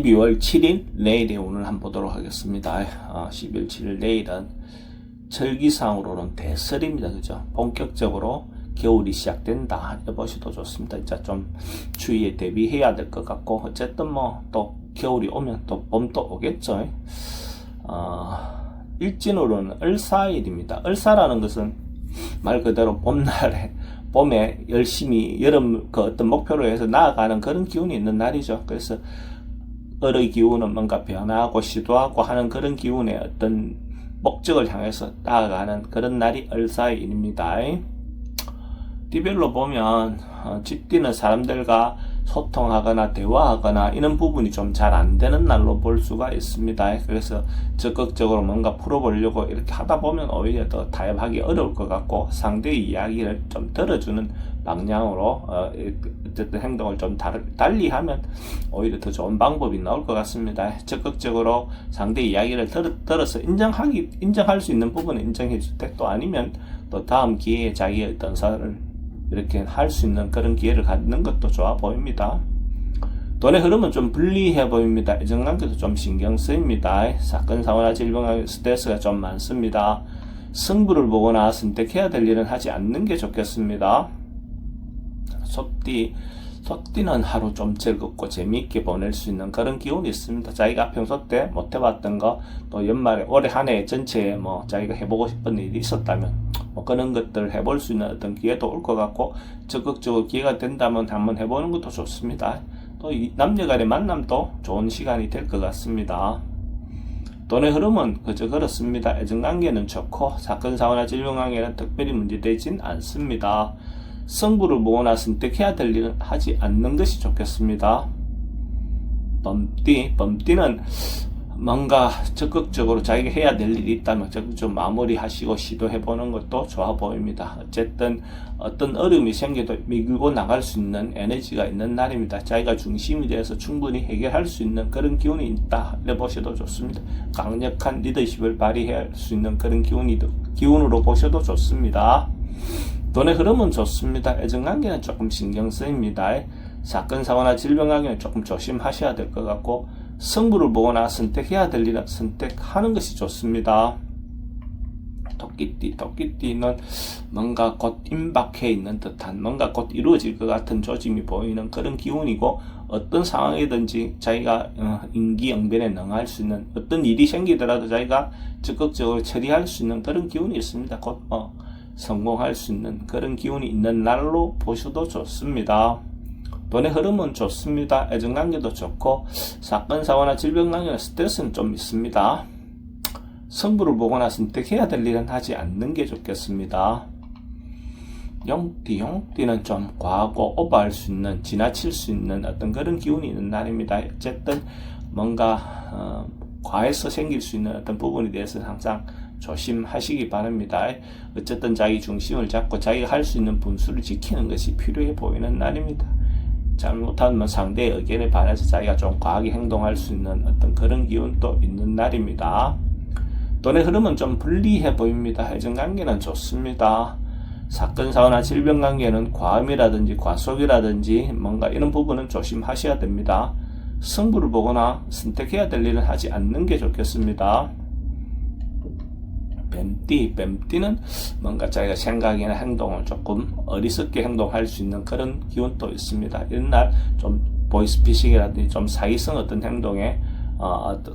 12월 7일 내일의 오늘 한번 보도록 하겠습니다. 12월 7일 내일은 절기상으로는 대설입니다. 그죠? 본격적으로 겨울이 시작된다 해보셔도 좋습니다. 진짜 좀 추위에 대비해야 될 것 같고, 어쨌든 뭐 또 겨울이 오면 또 봄도 오겠죠. 일진으로는 을사일입니다. 을사라는 것은 말 그대로 봄에 열심히 여름 그 어떤 목표로 해서 나아가는 그런 기운이 있는 날이죠. 그래서 을의 기운은 뭔가 변화하고 시도하고 하는 그런 기운의 어떤 목적을 향해서 나아가는 그런 날이 을사일입니다. 띠별로 보면 쥐띠는 사람들과 소통하거나 대화하거나 이런 부분이 좀 잘 안 되는 날로 볼 수가 있습니다. 그래서 적극적으로 뭔가 풀어보려고 이렇게 하다 보면 오히려 더 타협하기 어려울 것 같고, 상대의 이야기를 좀 들어주는 방향으로 어쨌든 행동을 좀 달리 하면 오히려 더 좋은 방법이 나올 것 같습니다. 적극적으로 상대의 이야기를 들어서 인정할 수 있는 부분은 인정해 줄 때, 또 아니면 또 다음 기회에 자기의 어떤 사를 이렇게 할 수 있는 그런 기회를 갖는 것도 좋아 보입니다. 돈의 흐름은 좀 불리해 보입니다. 애정관계도 좀 신경 쓰입니다. 사건, 사고나 질병, 스트레스가 좀 많습니다. 승부를 보거나 선택해야 될 일은 하지 않는 게 좋겠습니다. 소띠는 하루 좀 즐겁고 재미있게 보낼 수 있는 그런 기운이 있습니다. 자기가 평소 때 못 해봤던 거, 또 연말에 올해 한 해 전체에 뭐 자기가 해보고 싶은 일이 있었다면 그런 것들을 해볼 수 있는 어떤 기회도 올 것 같고, 적극적으로 기회가 된다면 한번 해보는 것도 좋습니다. 또 남녀 간의 만남도 좋은 시간이 될 것 같습니다. 돈의 흐름은 그저 그렇습니다. 애정관계는 좋고 사건, 사고나 질병관계는 특별히 문제되진 않습니다. 승부를 보거나 선택해야 될 일은 하지 않는 것이 좋겠습니다. 범띠는 뭔가 적극적으로 자기가 해야 될 일이 있다면 적극적으로 마무리하시고 시도해보는 것도 좋아 보입니다. 어쨌든 어떤 어려움이 생겨도 밀고 나갈 수 있는 에너지가 있는 날입니다. 자기가 중심이 되어서 충분히 해결할 수 있는 그런 기운이 있다 해보셔도 좋습니다. 강력한 리더십을 발휘할 수 있는 그런 기운으로 보셔도 좋습니다. 돈의 흐름은 좋습니다. 애정관계는 조금 신경 쓰입니다. 사건, 사고나 질병관계는 조금 조심하셔야 될 것 같고, 승부를 보거나 선택해야 될 일은 선택하는 것이 좋습니다. 토끼띠는 뭔가 곧 임박해 있는 듯한, 뭔가 곧 이루어질 것 같은 조짐이 보이는 그런 기운이고, 어떤 상황이든지 자기가 임기응변에 능할 수 있는, 어떤 일이 생기더라도 자기가 적극적으로 처리할 수 있는 그런 기운이 있습니다. 곧 성공할 수 있는 그런 기운이 있는 날로 보셔도 좋습니다. 돈의 흐름은 좋습니다. 애정관계도 좋고 사건, 사고나 질병관계나 스트레스는 좀 있습니다. 승부를 보거나 선택해야 될 일은 하지 않는 게 좋겠습니다. 용띠는 좀 과하고 오버할 수 있는, 지나칠 수 있는 어떤 그런 기운이 있는 날입니다. 어쨌든 뭔가 과해서 생길 수 있는 어떤 부분에 대해서는 항상 조심하시기 바랍니다. 어쨌든 자기 중심을 잡고 자기가 할 수 있는 분수를 지키는 것이 필요해 보이는 날입니다. 잘못하면 상대의 의견에 반해서 자기가 좀 과하게 행동할 수 있는 어떤 그런 기운도 있는 날입니다. 돈의 흐름은 좀 불리해 보입니다. 애정관계는 좋습니다. 사건, 사고나 질병관계는 과음이라든지 과속이라든지 뭔가 이런 부분은 조심하셔야 됩니다. 승부를 보거나 선택해야 될 일은 하지 않는 게 좋겠습니다. 뱀띠는 뭔가 자기가 생각이나 행동을 조금 어리석게 행동할 수 있는 그런 기운도 있습니다. 이런 날 좀 보이스피싱이라든지 좀 사기성 어떤 행동에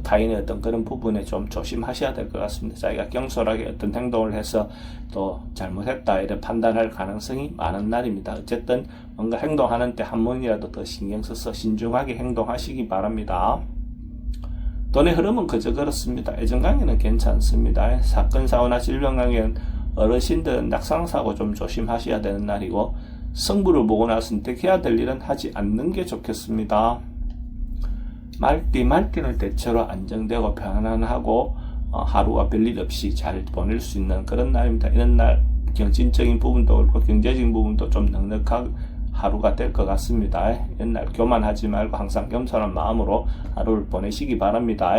타인의 어떤 그런 부분에 좀 조심하셔야 될 것 같습니다. 자기가 경솔하게 어떤 행동을 해서 또 잘못했다 이런 판단할 가능성이 많은 날입니다. 어쨌든 뭔가 행동하는 때 한 번이라도 더 신경 써서 신중하게 행동하시기 바랍니다. 돈의 흐름은 그저 그렇습니다. 애정관계는 괜찮습니다. 사건, 사고나 질병관계는 어르신들은 낙상사고 좀 조심하셔야 되는 날이고, 승부를 보거나 선택해야 될 일은 하지 않는 게 좋겠습니다. 말띠는 대체로 안정되고 편안하고 하루가 별일 없이 잘 보낼 수 있는 그런 날입니다. 이런 날 정신적인 부분도 그렇고 경제적인 부분도 좀 넉넉한 하루가 될 것 같습니다. 옛날 교만하지 말고 항상 겸손한 마음으로 하루를 보내시기 바랍니다.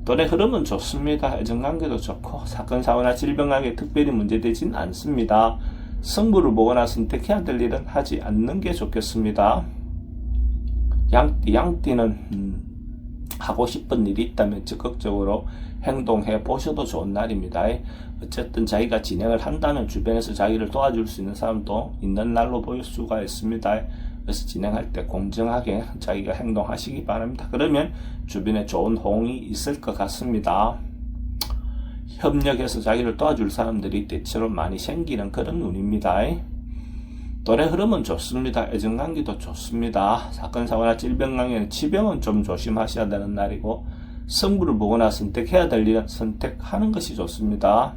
돈의 흐름은 좋습니다. 애정관계도 좋고 사건, 사고나 질병관계 특별히 문제되진 않습니다. 승부를 보거나 선택해야 될 일은 하지 않는 게 좋겠습니다. 양띠는 하고 싶은 일이 있다면 적극적으로 행동해 보셔도 좋은 날입니다. 어쨌든 자기가 진행을 한다면 주변에서 자기를 도와줄 수 있는 사람도 있는 날로 보일 수가 있습니다. 그래서 진행할 때 공정하게 자기가 행동하시기 바랍니다. 그러면 주변에 좋은 호응이 있을 것 같습니다. 협력해서 자기를 도와줄 사람들이 대체로 많이 생기는 그런 운입니다. 돈의 흐름은 좋습니다. 애정관계도 좋습니다. 사건, 사고나 질병 관계는 치병은 좀 조심하셔야 되는 날이고, 승부를 보거나 선택해야 될 일은 선택하는 것이 좋습니다.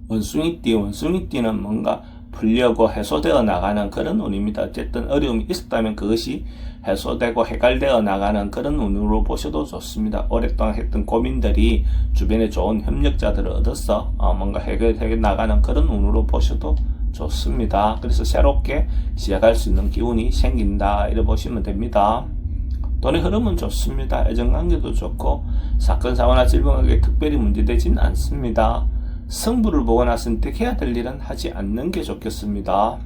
원숭이띠는 뭔가 풀려고 해소되어 나가는 그런 운입니다. 어쨌든 어려움이 있었다면 그것이 해소되고 해결되어 나가는 그런 운으로 보셔도 좋습니다. 오랫동안 했던 고민들이 주변에 좋은 협력자들을 얻어서 뭔가 해결해 나가는 그런 운으로 보셔도 좋습니다. 그래서 새롭게 시작할 수 있는 기운이 생긴다, 이렇게 보시면 됩니다. 돈의 흐름은 좋습니다. 애정관계도 좋고 사건, 사고나 질병에게 특별히 문제되진 않습니다. 승부를 보거나 선택해야 될 일은 하지 않는 게 좋겠습니다.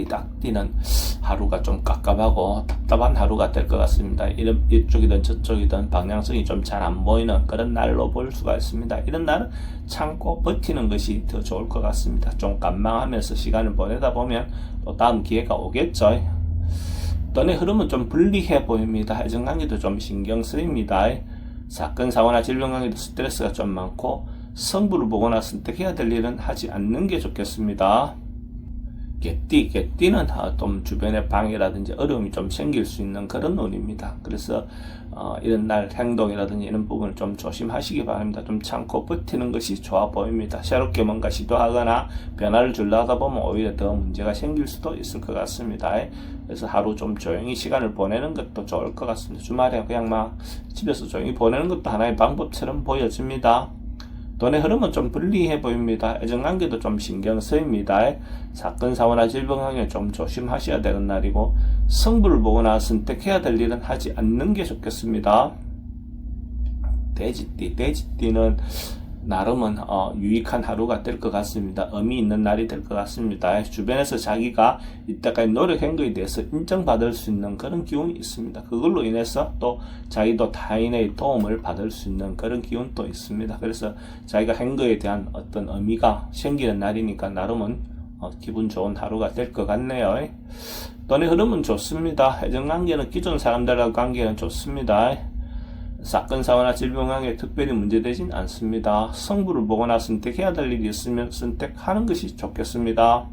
닭띠는 하루가 좀 깝깝하고 답답한 하루가 될 것 같습니다. 이쪽이든 저쪽이든 방향성이 좀 잘 안 보이는 그런 날로 볼 수가 있습니다. 이런 날은 참고 버티는 것이 더 좋을 것 같습니다. 좀 관망하면서 시간을 보내다 보면 또 다음 기회가 오겠죠. 돈의 흐름은 좀 불리해 보입니다. 애정관계도 좀 신경 쓰입니다. 사건, 사고나 질병 관계도 스트레스가 좀 많고 승부를 보거나 선택해야 될 일은 하지 않는 게 좋겠습니다. 개띠는 좀 주변의 방해라든지 어려움이 좀 생길 수 있는 그런 운입니다. 그래서 이런 날 행동이라든지 이런 부분을 좀 조심하시기 바랍니다. 좀 참고 버티는 것이 좋아 보입니다. 새롭게 뭔가 시도하거나 변화를 주려 하다 보면 오히려 더 문제가 생길 수도 있을 것 같습니다. 그래서 하루 좀 조용히 시간을 보내는 것도 좋을 것 같습니다. 주말에 그냥 막 집에서 조용히 보내는 것도 하나의 방법처럼 보여집니다. 돈의 흐름은 좀 불리해 보입니다. 애정관계도 좀 신경 쓰입니다. 사건, 사고나 질병 관계 좀 조심하셔야 되는 날이고 승부를 보거나 선택해야 될 일은 하지 않는 게 좋겠습니다. 돼지띠는 나름은 유익한 하루가 될 것 같습니다. 의미 있는 날이 될 것 같습니다. 주변에서 자기가 이때까지 노력한 것에 대해서 인정받을 수 있는 그런 기운이 있습니다. 그걸로 인해서 또 자기도 타인의 도움을 받을 수 있는 그런 기운도 있습니다. 그래서 자기가 한 것에 대한 어떤 의미가 생기는 날이니까 나름은 기분 좋은 하루가 될 것 같네요. 돈의 흐름은 좋습니다. 애정관계는 기존 사람들과 관계는 좋습니다. 사건, 사고나 질병 관계에 특별히 문제되진 않습니다. 승부를 보거나 선택해야 될 일이 있으면 선택하는 것이 좋겠습니다.